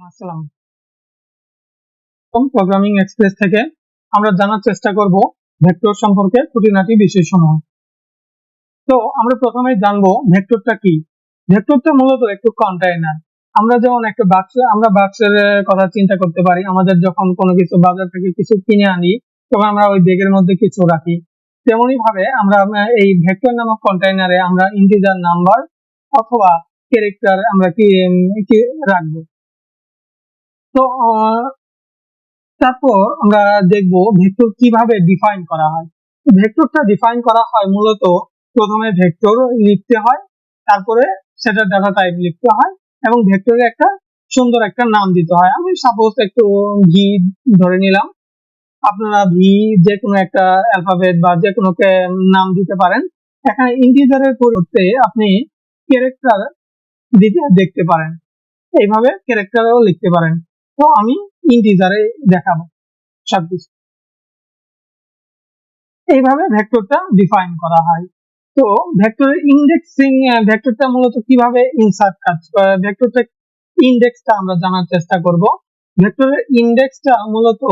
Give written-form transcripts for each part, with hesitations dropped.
আসসালাম। Programming express থেকে আমরা জানার চেষ্টা করব ভেক্টর সম্পর্কে খুঁটিনাটি বিষয়সমূহ। তো আমরা প্রথমে জানবো ভেক্টরটা কি। ভেক্টরটা মূলত একটু কন্টেইনার। আমরা যেমন একটা বাক্সের কথা চিন্তা করতে পারি। আমাদের যখন কোনো কিছু বাজার থেকে কিছু কিনে আনি তখন আমরা ওই ব্যাগের মধ্যে কিছু রাখি। তেমনি ভাবে আমরা এই ভেক্টর নামক কন্টেইনারে আমরা ইন্টিজার নাম্বার অথবা ক্যারেক্টার আমরা কি রাখবো। তো তারপর আমরা দেখব ভেক্টর কিভাবে ডিফাইন করা হয়। ভেক্টরটা ডিফাইন করা হয় মূলত প্রথমে ভেক্টর লিখতে হয়, তারপরে সেটা ডাটা টাইপ লিখতে হয় এবং ভেক্টরে একটা সুন্দর একটা নাম দিতে হয়। আমি সাপোজ একটু ভি ধরে নিলাম, আপনারা ভি যে কোনো একটা অ্যালফাবেট বা যে কোনো নাম দিতে পারেন। এখানে ইন্টিজারের পরিবর্তে আপনি ক্যারেক্টার দিতে দেখতে পারেন, এইভাবে ক্যারেক্টারও লিখতে পারেন। তো আমি ইন্টিজারে দেখাবো সবকিছু। এইভাবে ভেক্টরটা ডিফাইন করা হয়। তো ভেক্টরের ইন্ডেক্সিং, ভেক্টরটা মূলত কিভাবে ইনসার্ট কাজ করে, ভেক্টরটা ইন্ডেক্সটা আমরা জানার চেষ্টা করব। ভেক্টরের ইন্ডেক্সটা মূলত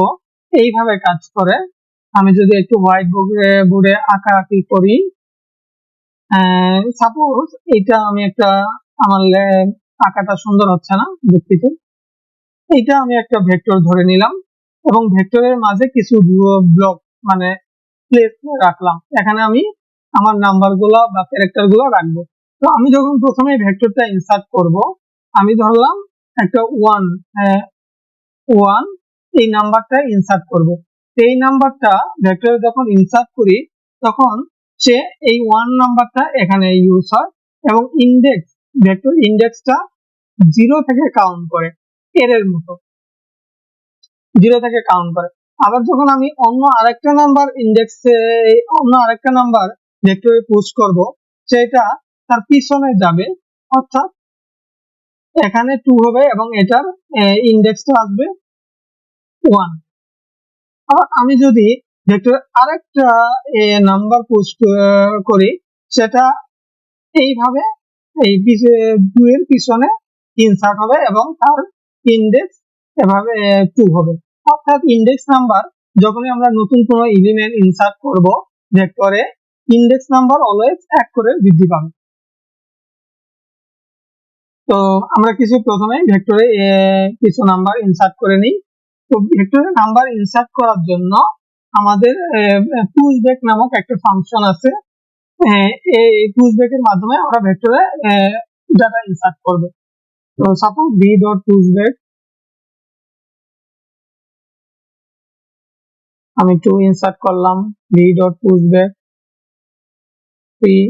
এইভাবে কাজ করে। আমি যদি একটু হোয়াইট বোর্ডে আঁকাআঁকি করি, সাপোজ এটা আমি একটা, আমার আঁকাটা সুন্দর হচ্ছে না, দুঃখিত। এইটা আমি একটা ভেক্টর ধরে নিলাম এবং ভেক্টরের মাঝে কিছু ব্লক মানে প্লেস রাখলাম। এখানে আমি আমার নাম্বার গুলা বা ক্যারেক্টার গুলো রাখবো। তো আমি যখন প্রথমে ভেক্টরটা ইনসার্ট করব, আমি ধরলাম একটা ওয়ান এই নাম্বারটা ইনসার্ট করব। এই নাম্বারটা ভেক্টরে যখন ইনসার্ট করি তখন সে এই ওয়ান নাম্বারটা এখানে ইউজ হয় এবং ইন্ডেক্স, ভেক্টর ইন্ডেক্সটা 0 থেকে কাউন্ট করে, এর মতো 0 থেকে কাউন্ট করে। আবার যখন আমি অন্য আরেকটা নাম্বার ইন্ডেক্সে, অন্য আরেকটা নাম্বার ভেক্টরে পুশ করব, সেটা তার পিছনে যাবে, অর্থাৎ এখানে 2 হবে এবং এটার ইন্ডেক্সটা আসবে 1। আবার আমি যদি ভেক্টরে আরেকটা নাম্বার পুশ করি, সেটা এইভাবে এই 2 এর পিছনে ইনসার্ট হবে এবং তার ইন্ডেক্স এভাবে 2 হবে। অর্থাৎ ইন্ডেক্স নাম্বার যখনই আমরা নতুন কোনো এলিমেন্ট ইনসার্ট করব ভেক্টরে, ইন্ডেক্স নাম্বার অলওয়েজ 1 করে বৃদ্ধি পাবে। তো আমরা প্রথমে ভেক্টরে কিছু নাম্বার ইনসার্ট করে নিই। তো ভেক্টরে নাম্বার ইনসার্ট করার জন্য আমাদের পুশব্যাক নামক একটা ফাংশন আছে। এই পুশব্যাকের মাধ্যমে আমরা ভেক্টরে ডাটা ইনসার্ট করব। তো সাপোজ v.pushback, আমি 2 ইনসার্ট করলাম, v.pushback 3,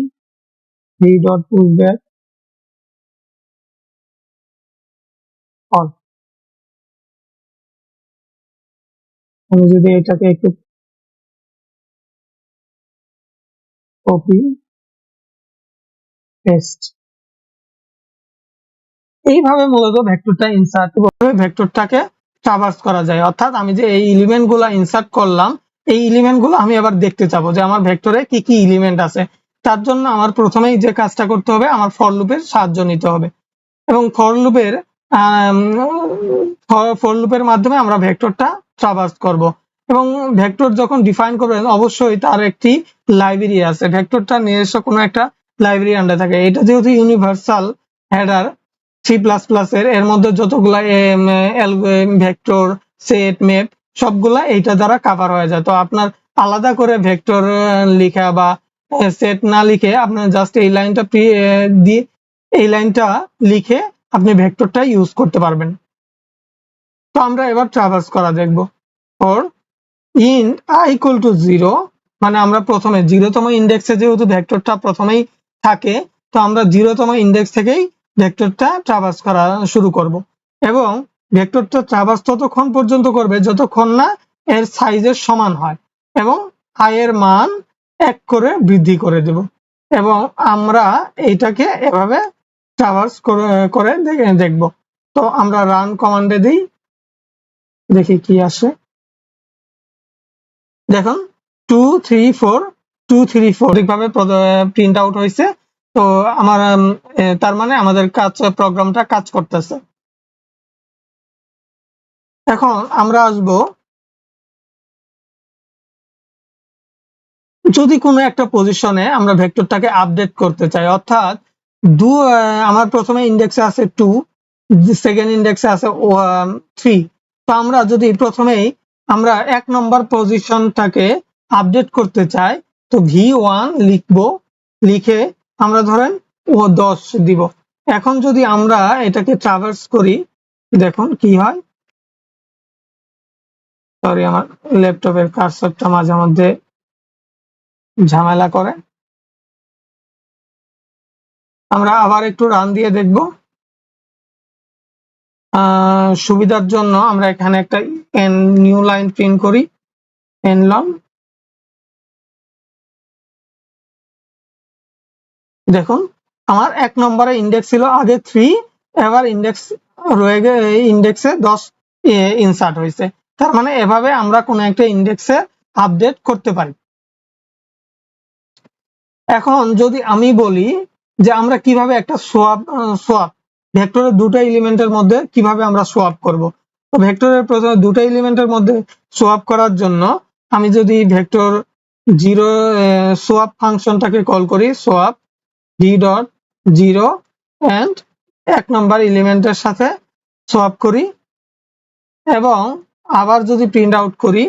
v.pushback 4। আমি যদি এটাকে একটু কপি পেস্ট, এইভাবে মূলত ভেক্টরটা ইনসার্ট করে ভেক্টরটাকে ট্রাভার্স করা যায়। অর্থাৎ আমি যে এই এলিমেন্ট গুলা ইনসার্ট করলাম, এই এলিমেন্ট গুলো আমি আবার দেখতে চাবো যে আমার ভেক্টরে কি কি এলিমেন্ট আছে। তার জন্য আমার প্রথমেই যে কাজটা করতে হবে, আমার ফর লুপের সাহায্য নিতে হবে এবং ফর লুপের মাধ্যমে আমরা ভেক্টরটা ট্রাভার্স করব। এবং ভেক্টর যখন ডিফাইন করবেন অবশ্যই তার একটি লাইব্রেরি আছে, ভেক্টরটা নিজস্ব কোনো একটা লাইব্রেরি আন্ডার থাকে। এটা যেহেতু ইউনিভার্সাল হেডার C++ এর মধ্যে যতগুলা ভেক্টর, সেট, ম্যাপ সবগুলা এইটা দ্বারা কভার হয়ে যায়। তো আপনার আলাদা করে ভেক্টর লেখা বা সেট না লিখে আপনার জাস্ট এই লাইনটা দিয়ে এই লাইনটা লিখে আপনি ভেক্টরটা ইউজ করতে পারবেন। তো আমরা এবার ট্রাভার্স করা দেখব। ফর int i = 0, মানে আমরা প্রথমে 0তম ইন্ডেক্সে যেহেতু ভেক্টরটা প্রথমেই থাকে, তো আমরা 0তম ইন্ডেক্স থেকেই ভেক্টরটা ট্রাভার্স করা শুরু করব এবং ভেক্টরটা ট্রাভার্স ততক্ষণ পর্যন্ত করবে যতক্ষণ না এর সাইজের সমান হয় এবং i এর মান 1 করে বৃদ্ধি করে দেব এবং আমরা এইটাকে এভাবে ট্রাভার্স করে দেখব। তো আমরা রান কমান্ডে দিই, দেখি কি আসে। দেখুন 2 3 4 2 3 4 ঠিকভাবে প্রিন্ট আউট হয়েছে। তো আমার তার মানে আমাদের প্রোগ্রামটা কাজ করতেছে। এখন আমরা আসব, যদি কোনো একটা পজিশনে আমরা ভেক্টরটাকে আপডেট করতে চাই, অর্থাৎ আমার প্রথমে ইন্ডেক্সে আছে 2, সেকেন্ড ইন্ডেক্সে আছে 3। তো আমরা যদি প্রথমেই আমরা 1 নম্বর পজিশনটাকে আপডেট করতে চাই, তো v1 লিখবো, লিখে আমরা ধরেন 10 দিব। এখন যদি আমরা এটাকে ট্রাভার্স করি, দেখুন কি হয়। সরি, আমার ল্যাপটপের কার্সরটা মাঝে মধ্যে ঝামেলা করে। আমরা আবার একটু রান দিয়ে দেখব। সুবিধার জন্য আমরা এখানে একটা নিউ লাইন প্রিন্ট করি, nlong। দেখুন আমার 1 নম্বরে ইন্ডেক্স ছিল আগে 3, এবার ইন্ডেক্স রয়ে গেছে, ইন্ডেক্সে 10 ইনসার্ট হয়েছে। তার মানে এভাবে আমরা কোনো একটা ইন্ডেক্সে আপডেট করতে পারি। এখন যদি আমি বলি যে আমরা কিভাবে একটা সোয়াপ ভেক্টরের দুটো এলিমেন্টের মধ্যে কিভাবে আমরা সোয়াপ করব, তো ভেক্টরের প্রথমে দুটো এলিমেন্টের মধ্যে সোয়াপ করার জন্য আমি যদি ভেক্টর 0 সোয়াপ ফাংশনটাকে কল করি, সোয়াপ v ডট 0 এন্ড 1 নম্বর এলিমেন্টের সাথে সোয়াপ করি, এবং আবার যদি প্রিন্ট আউট করি,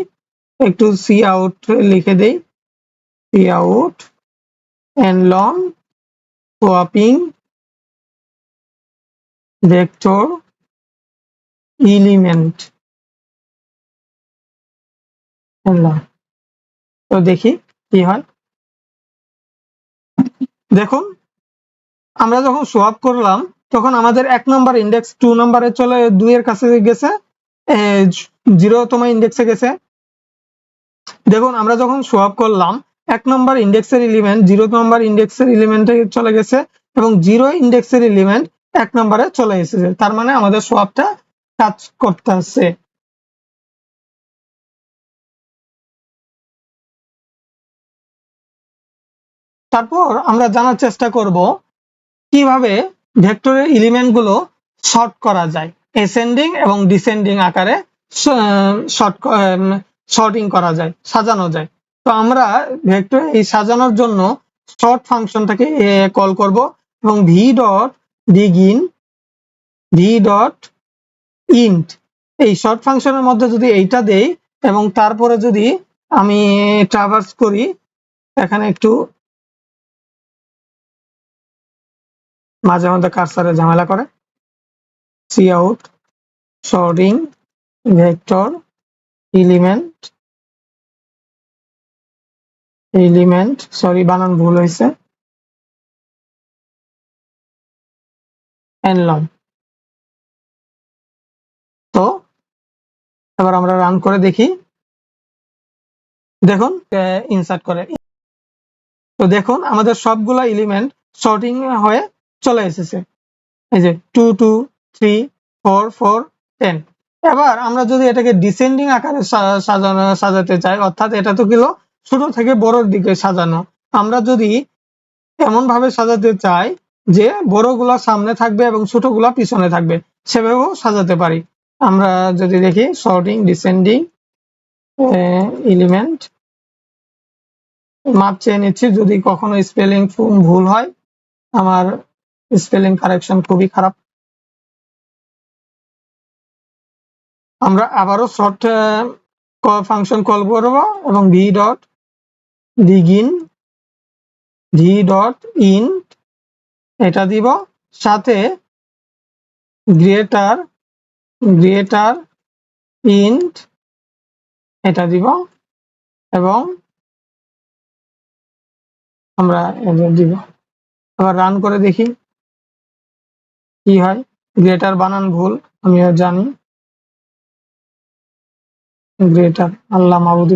একটু সি আউট লিখে দেই, cout nlong swapping vector element। তো দেখি কি হয়। দেখুন আমরা যখন সোয়াপ করলাম তখন আমাদের 1 নম্বর ইন্ডেক্স 2 নম্বরে চলে 2 এর কাছে গেছে, 0তম ইন্ডেক্সে গেছে। দেখুন আমরা যখন সোয়াপ করলাম 1 নম্বর ইন্ডেক্সের এলিমেন্ট 0 নম্বর ইন্ডেক্সের এলিমেন্টে চলে গেছে, এবং 0 ইন্ডেক্সের এলিমেন্ট 1 নম্বরে চলে এসেছে। তার মানে আমাদের সোয়াপটা কাজ করতেছে। তারপর আমরা জানার চেষ্টা করব কিভাবে ভেক্টরের এলিমেন্ট গুলো সর্ট করা যায়, অ্যাসেন্ডিং এবং ডিসেন্ডিং আকারে সর্টিং করা যায়, সাজানো যায়। তো আমরা ভেক্টর এই সাজানোর জন্য সর্ট ফাংশনটাকে কল করব, এবং V dot begin V dot int এই শর্ট ফাংশনের মধ্যে যদি এইটা দেই এবং তারপরে যদি আমি ট্রাভার্স করি, এখানে একটু মাঝে মধ্যে কার্সারে ঝামেলা করে, cout sorting vector element sorry বানান ভুল হয়েছে, nlong। তো এবার আমরা রান করে দেখি, দেখুন ইনসার্ট করে। তো দেখুন আমাদের সবগুলা এলিমেন্ট সর্টিং হয়ে চলে এসেছে, এই যে 2 2 3 4 4 10। এবার আমরা যদি এটাকে ডিসেন্ডিং আকারে সাজাতে চাই, অর্থাৎ এটা তো গেল ছোট থেকে বড়র দিকে সাজানো, আমরা যদি এমন ভাবে সাজাতে চাই যে বড়গুলা সামনে থাকবে এবং ছোটগুলা পিছনে থাকবে, সেভাবেও সাজাতে পারি। আমরা যদি দেখি সর্টিং ডিসেন্ডিং এলিমেন্ট, মাপ চেয়ে নিচ্ছি যদি কখনো স্পেলিং ভুল হয়, আমার স্পেলিং কারেকশন খুবই খারাপ। আমরা আবারও শর্ট ফাংশন কল করব এবং V dot begin V dot int এটা দিব, সাথে গ্রেটার ইন্ট এটা দিব, এবং আমরা এটা দিব। আবার রান করে দেখি কি হয়। গ্রেটার বানান ভুল, আমিও জানি, গ্রেটার আল্লাহ মাবুদি।